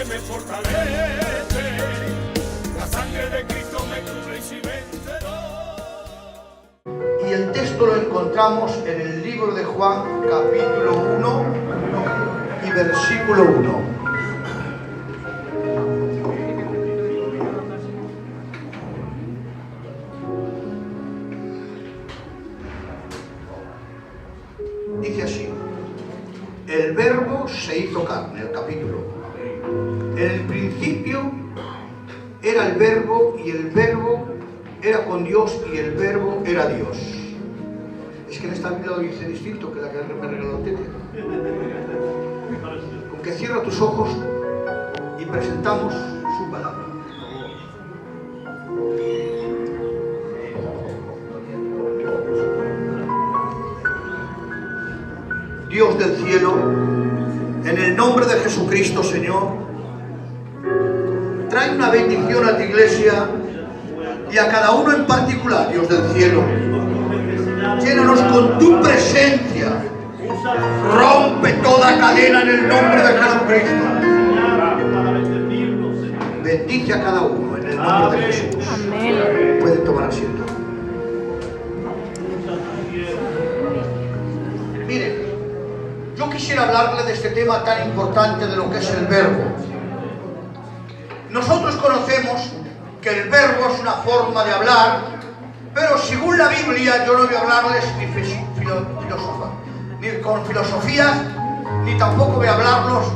que me fortalece, la sangre de Cristo me cubre y soy vencedor. Y el texto lo encontramos en el libro de Juan, capítulo 1 y versículo 1. Dice así: el verbo se hizo carne, el capítulo. En el principio era el verbo, y el verbo era con Dios, y el verbo era Dios. Es que en esta Biblia lo dice distinto que la que me regaló Tete. Con que cierra tus ojos y presentamos su palabra. Dios del cielo, en el nombre de Jesucristo, Señor, trae una bendición a tu iglesia y a cada uno en particular, Dios del cielo. Llénanos con tu presencia. Rompe toda cadena en el nombre de Jesucristo. Bendice a cada uno en el nombre de Jesús. Amén. Pueden tomar asiento. Miren, yo quisiera hablarle de este tema tan importante de lo que es el verbo. Nosotros conocemos que el verbo es una forma de hablar, pero según la Biblia yo no voy a hablarles ni con filosofías, ni tampoco voy a hablarlos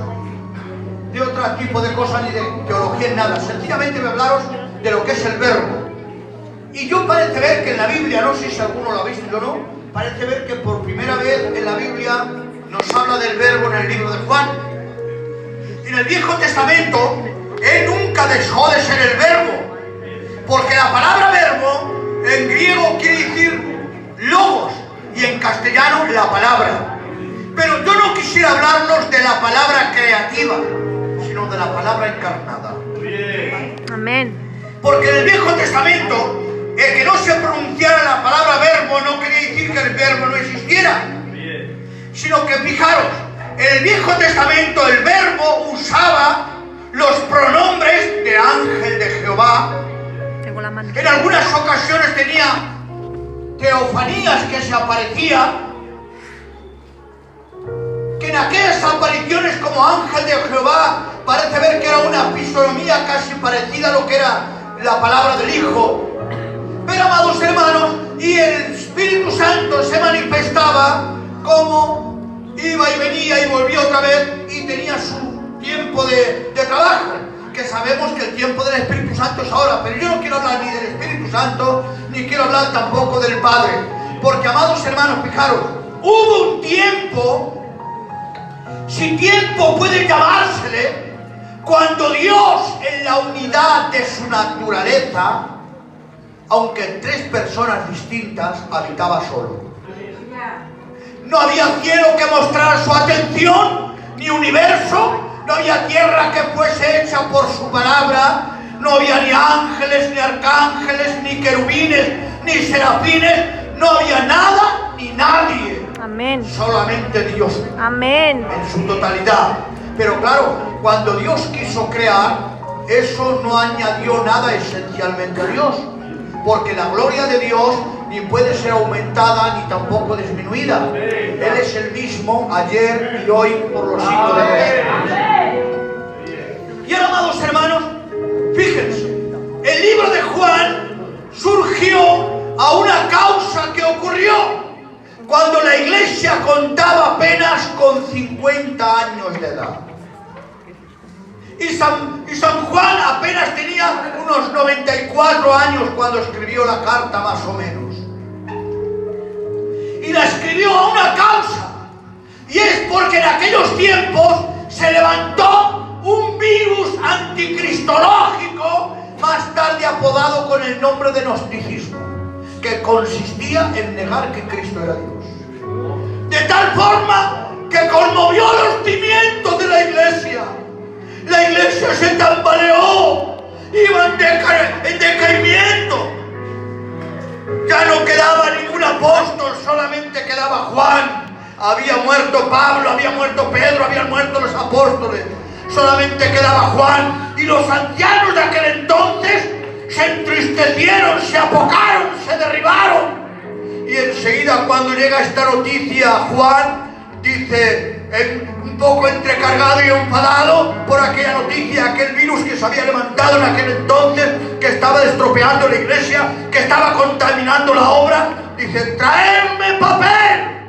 de otro tipo de cosas, ni de teología, nada. Sencillamente voy a hablaros de lo que es el verbo. Y yo parece ver que en la Biblia, no sé si alguno lo ha visto o no, parece ver que por primera vez en la Biblia nos habla del verbo en el libro de Juan. En el Viejo Testamento, él nunca dejó de ser el verbo, porque la palabra verbo en griego quiere decir logos y en castellano la palabra. Pero yo no quisiera hablarnos de la palabra creativa, sino de la palabra encarnada. Amén. Porque en el Viejo Testamento, el que no se pronunciara la palabra verbo no quería decir que el verbo no existiera, sino que fijaros, en el Viejo Testamento el verbo usaba los pronombres de ángel de Jehová. En algunas ocasiones tenía teofanías que se aparecía, que en aquellas apariciones como ángel de Jehová parece ver que era una fisonomía casi parecida a lo que era la palabra del Hijo. Pero, amados hermanos, y el Espíritu Santo se manifestaba como iba y venía y volvía otra vez y tenía su tiempo de trabajo, que sabemos que el tiempo del Espíritu Santo es ahora. Pero yo no quiero hablar ni del Espíritu Santo, ni quiero hablar tampoco del Padre, porque, amados hermanos, fijaros, hubo un tiempo, si tiempo puede llamársele, cuando Dios en la unidad de su naturaleza, aunque en tres personas distintas, habitaba solo. No había cielo que mostrara su atención, ni universo. No había tierra que fuese hecha por su palabra. No había ni ángeles, ni arcángeles, ni querubines, ni serafines. No había nada ni nadie. Amén. Solamente Dios. Amén. En su totalidad. Pero claro, cuando Dios quiso crear, eso no añadió nada esencialmente a Dios. Porque la gloria de Dios ni puede ser aumentada ni tampoco disminuida. Él es el mismo ayer y hoy por los siglos de los siglos. Y ahora, amados hermanos, fíjense, el libro de Juan surgió a una causa que ocurrió cuando la iglesia contaba apenas con 50 años de edad. Y San Juan apenas tenía unos 94 años cuando escribió la carta, más o menos. Y la escribió a una causa. Y es porque en aquellos tiempos se levantó un virus anticristológico, más tarde apodado con el nombre de gnosticismo, que consistía en negar que Cristo era Dios. De tal forma que conmovió los cimientos de la iglesia. La iglesia se tambaleó, iba en decaimiento. Ya no quedaba ningún apóstol, solamente quedaba Juan. Había muerto Pablo, había muerto Pedro, habían muerto los apóstoles. solamente quedaba Juan, y los ancianos de aquel entonces se entristecieron, se apocaron, se derribaron. Y enseguida cuando llega esta noticia, Juan dice, un poco entrecargado y enfadado por aquella noticia, aquel virus que se había levantado en aquel entonces, que estaba estropeando la iglesia, que estaba contaminando la obra, dice, traedme papel,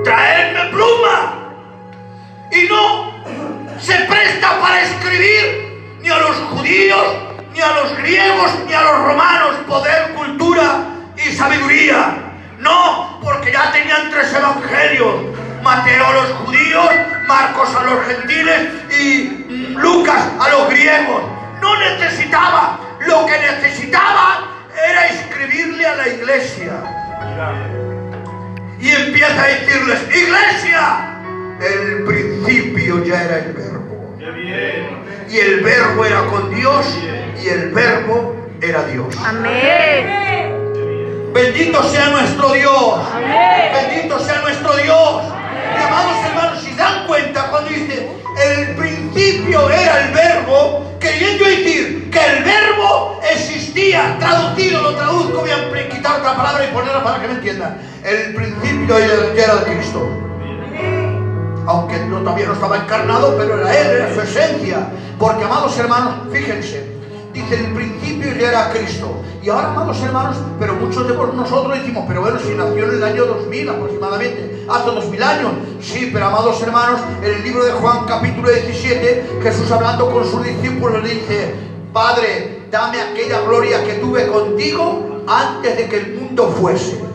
traedme pluma. Y no se presta para escribir ni a los judíos, ni a los griegos, ni a los romanos poder, cultura y sabiduría. No, porque ya tenían 3 evangelios: Mateo a los judíos, Marcos a los gentiles y Lucas a los griegos. No necesitaba, lo que necesitaba era escribirle a la iglesia. Y empieza a decirles, iglesia, el principio ya era el verbo. Y el verbo era con Dios y el verbo era Dios. Amén. Bendito sea nuestro Dios. Amén. Bendito sea nuestro Dios. Y amados hermanos, si se dan cuenta cuando dice el principio era el verbo, queriendo decir que el verbo existía, traducido, lo traduzco, voy a quitar otra palabra y ponerla para que me entiendan. El principio ya era de Cristo. Aunque todavía no estaba encarnado, pero era Él, era su esencia. Porque, amados hermanos, fíjense, dice el principio ya era Cristo. Y ahora, amados hermanos, pero muchos de nosotros decimos, pero bueno, si nació en el año 2000 aproximadamente, hace 2000 años. Sí, pero amados hermanos, en el libro de Juan capítulo 17, Jesús hablando con sus discípulos le dice, Padre, dame aquella gloria que tuve contigo antes de que el mundo fuese.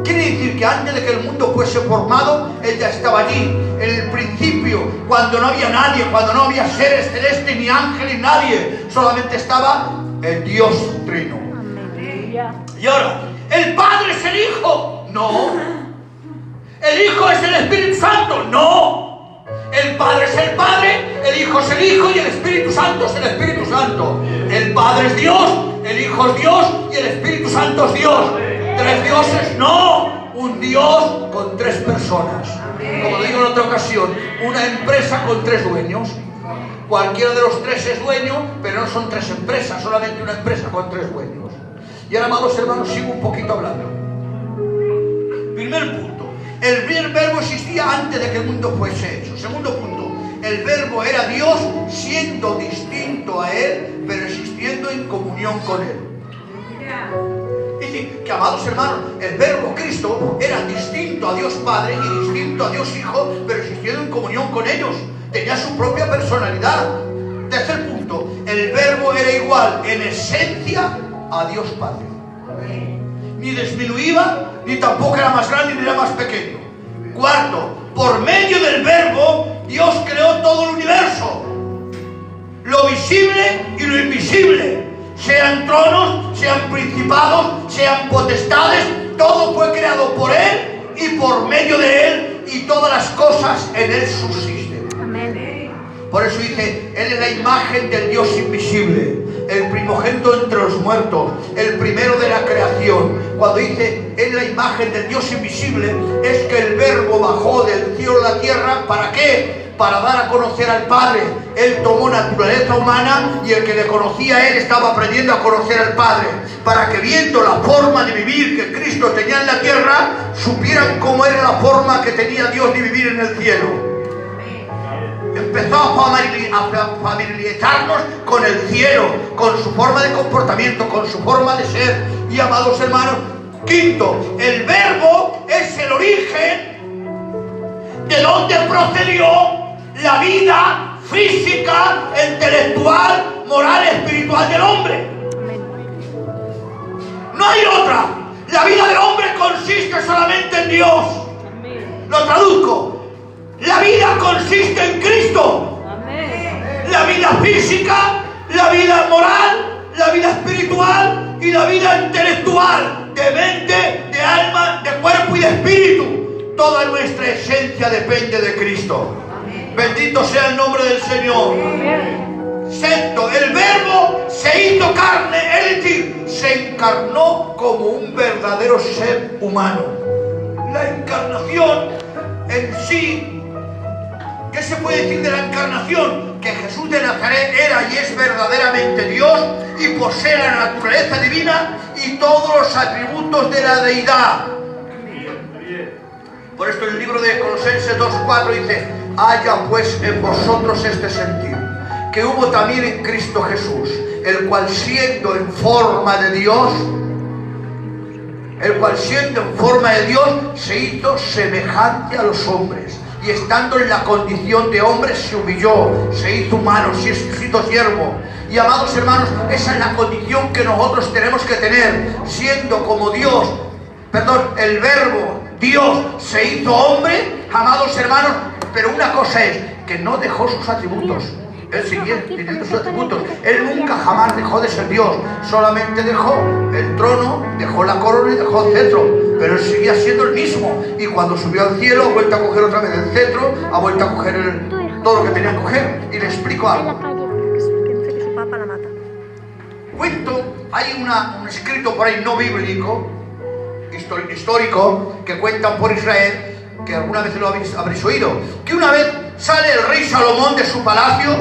Quiere decir que antes de que el mundo fuese formado, Él ya estaba allí. En el principio, cuando no había nadie, cuando no había seres celestes, ni ángeles, nadie. Solamente estaba el Dios Trino. Y ahora, ¿el Padre es el Hijo? No. ¿El Hijo es el Espíritu Santo? No. El Padre es el Padre, el Hijo es el Hijo y el Espíritu Santo es el Espíritu Santo. El Padre es Dios, el Hijo es Dios y el Espíritu Santo es Dios. 3 dioses, no, un Dios con 3 personas. Como digo en otra ocasión, una empresa con 3 dueños. Cualquiera de los 3 es dueño, pero no son 3 empresas, solamente una empresa con 3 dueños. Y ahora, amados hermanos, sigo un poquito hablando. Primer punto, el verbo existía antes de que el mundo fuese hecho. Segundo punto, el verbo era Dios siendo distinto a Él, pero existiendo en comunión con Él. Es decir, que, amados hermanos, el verbo Cristo era distinto a Dios Padre y distinto a Dios Hijo, pero existiendo en comunión con ellos. Tenía su propia personalidad. Tercer punto, el verbo era igual en esencia a Dios Padre. Ni disminuía, ni tampoco era más grande, ni era más pequeño. Cuarto, por medio del verbo, Dios creó todo el universo. Lo visible y lo invisible. Sean tronos, sean principados, sean potestades, todo fue creado por Él y por medio de Él, y todas las cosas en Él subsisten. Amén. Por eso dice, Él es la imagen del Dios invisible, el primogénito entre los muertos, el primero de la creación. Cuando dice, Él es la imagen del Dios invisible, es que el verbo bajó del cielo a la tierra, ¿para qué? Para dar a conocer al Padre. Él tomó naturaleza humana y el que le conocía a Él estaba aprendiendo a conocer al Padre, para que viendo la forma de vivir que Cristo tenía en la tierra, supieran cómo era la forma que tenía Dios de vivir en el cielo. Empezó a familiarizarnos con el cielo, con su forma de comportamiento, con su forma de ser. Y, amados hermanos, quinto, el verbo es el origen de donde procedió la vida física, intelectual, moral, espiritual del hombre. No hay otra. La vida del hombre consiste solamente en Dios. Lo traduzco. La vida consiste en Cristo. La vida física, la vida moral, la vida espiritual y la vida intelectual, de mente, de alma, de cuerpo y de espíritu. Toda nuestra esencia depende de Cristo. Bendito sea el nombre del Señor. Sexto, el verbo se hizo carne, es decir, se encarnó como un verdadero ser humano. La encarnación en sí ¿Qué se puede decir de la encarnación? Que Jesús de Nazaret era y es verdaderamente Dios y posee la naturaleza divina y todos los atributos de la deidad. Por esto el libro de Colosenses 2:4 dice: haya pues en vosotros este sentir, que hubo también en Cristo Jesús, el cual siendo en forma de Dios, se hizo semejante a los hombres, y estando en la condición de hombre se humilló, se hizo humano, se hizo siervo. Y amados hermanos, esa es la condición que nosotros tenemos que tener, siendo como Dios, el verbo Dios se hizo hombre, amados hermanos. Pero una cosa es que no dejó sus atributos. Él seguía teniendo sus atributos. Él nunca jamás dejó de ser Dios. Solamente dejó el trono, dejó la corona y dejó el cetro. Pero él seguía siendo el mismo. Y cuando subió al cielo, ha vuelto a coger otra vez el cetro, ha vuelto a coger todo lo que tenía que coger. Y le explico algo. Cuento, hay un escrito por ahí no bíblico, histórico, que cuentan por Israel, que alguna vez lo habréis oído, que una vez sale el rey Salomón de su palacio,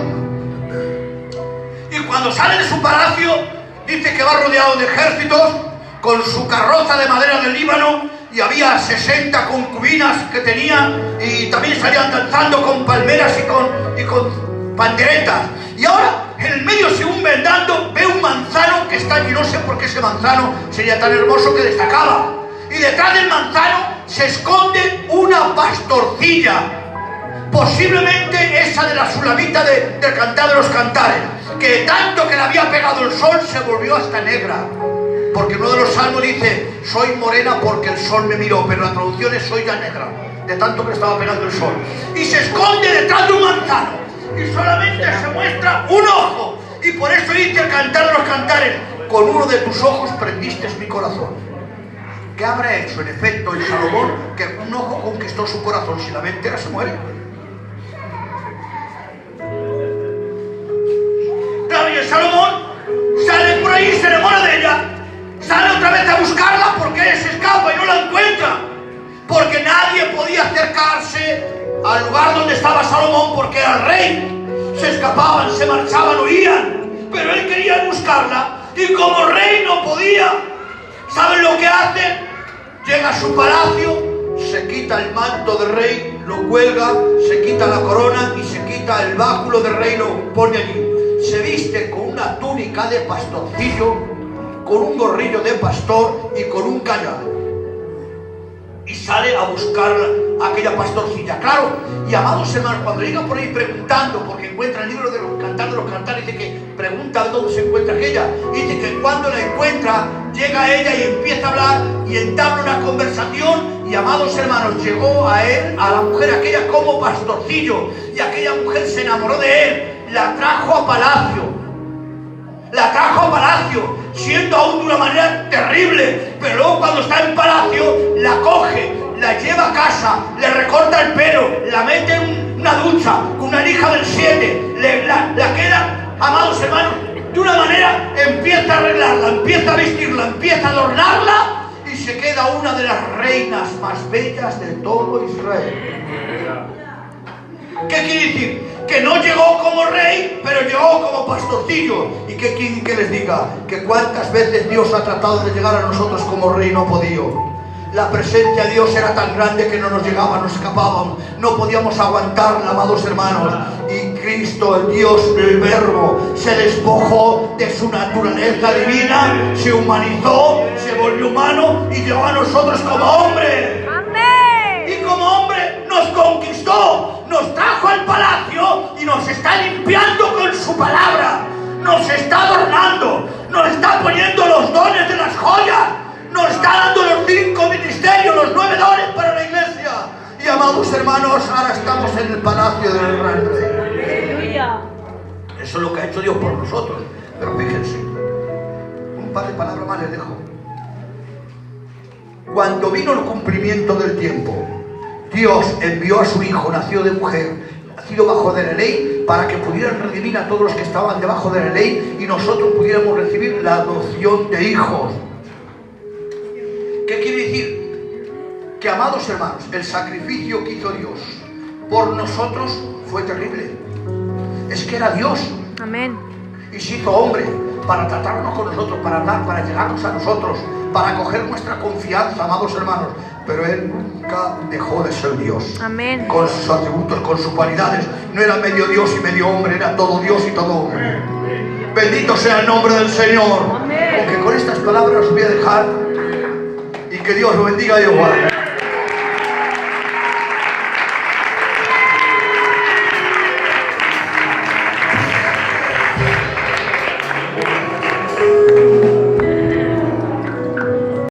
y cuando sale de su palacio dice que va rodeado de ejércitos con su carroza de madera del Líbano, y había 60 concubinas que tenía, y también salían danzando con palmeras y con panderetas. Y ahora en el medio, según vendando, ve un manzano que está allí. No sé por qué ese manzano sería tan hermoso que destacaba. Y detrás del manzano se esconde una pastorcilla, posiblemente esa de la Sulamita del Cantar de los Cantares, que tanto que le había pegado el sol se volvió hasta negra. Porque uno de los salmos dice: soy morena porque el sol me miró, pero la traducción es: soy ya negra, de tanto que le estaba pegando el sol. Y se esconde detrás de un manzano, y solamente se muestra un ojo. Y por eso dice el Cantar de los Cantares: con uno de tus ojos prendiste mi corazón. ¿Qué habrá hecho en efecto el Salomón que un ojo conquistó su corazón? Si la ve entera se muere. Claro, y el Salomón sale por ahí y se enamora de ella. Sale otra vez a buscarla porque ella se escapa y no la encuentra. Porque nadie podía acercarse al lugar donde estaba Salomón porque era el rey. Se escapaban, se marchaban, huían. Pero él quería buscarla y como rey no podía. ¿Saben lo que hace? Llega a su palacio, se quita el manto de rey, lo cuelga, se quita la corona y se quita el báculo de rey, lo pone allí. Se viste con una túnica de pastorcillo, con un gorrillo de pastor y con un callado. Y sale a buscar a aquella pastorcilla. Claro, y amados hermanos, cuando llega por ahí preguntando, porque encuentra el libro de los Cantar de los Cantares, dice que pregunta dónde se encuentra aquella. Y dice que cuando la encuentra, llega a ella y empieza a hablar y entabla una conversación. Y amados hermanos, llegó a él, a la mujer aquella, como pastorcillo. Y aquella mujer se enamoró de él, la trajo a palacio. La trajo a palacio, siendo aún de una manera terrible, pero luego cuando está en palacio, la coge, la lleva a casa, le recorta el pelo, la mete en una ducha con una lija del 7, la queda, amados hermanos, de una manera, empieza a arreglarla, empieza a vestirla, empieza a adornarla, y se queda una de las reinas más bellas de todo Israel. ¿Qué quiere decir? Que no llegó como rey, pero llegó como pastorcillo. ¿Y qué quieren que les diga? Que cuántas veces Dios ha tratado de llegar a nosotros como rey y no ha podido. La presencia de Dios era tan grande que no nos llegaba, nos escapábamos, no podíamos aguantarla, amados hermanos. Y Cristo, el Dios, el Verbo, se despojó de su naturaleza divina, se humanizó, se volvió humano y llegó a nosotros como hombre. ¡Amén! Y como hombre nos conquistó, nos trajo al palacio y nos está limpiando con su palabra, nos está adornando, nos está poniendo los dones de las joyas, nos está dando los 5 ministerios, los 9 dones para la iglesia. Y amados hermanos, ahora estamos en el palacio del gran rey. ¡Aleluya! Eso es lo que ha hecho Dios por nosotros. Pero fíjense, un par de palabras más les dejo. Cuando vino el cumplimiento del tiempo, Dios envió a su Hijo, nacido de mujer, nacido bajo de la ley, para que pudieran redimir a todos los que estaban debajo de la ley y nosotros pudiéramos recibir la adopción de hijos. ¿Qué quiere decir? Que, amados hermanos, el sacrificio que hizo Dios por nosotros fue terrible. Es que era Dios. Amén. Y se hizo hombre para tratarnos con nosotros, para hablar, para llegarnos a nosotros, para coger nuestra confianza, amados hermanos. Pero Él nunca dejó de ser Dios. Amén. Con sus atributos, con sus cualidades. No era medio Dios y medio hombre, era todo Dios y todo hombre. Bendito sea el nombre del Señor. Amén. Aunque con estas palabras os voy a dejar. Y que Dios lo bendiga y os guarde.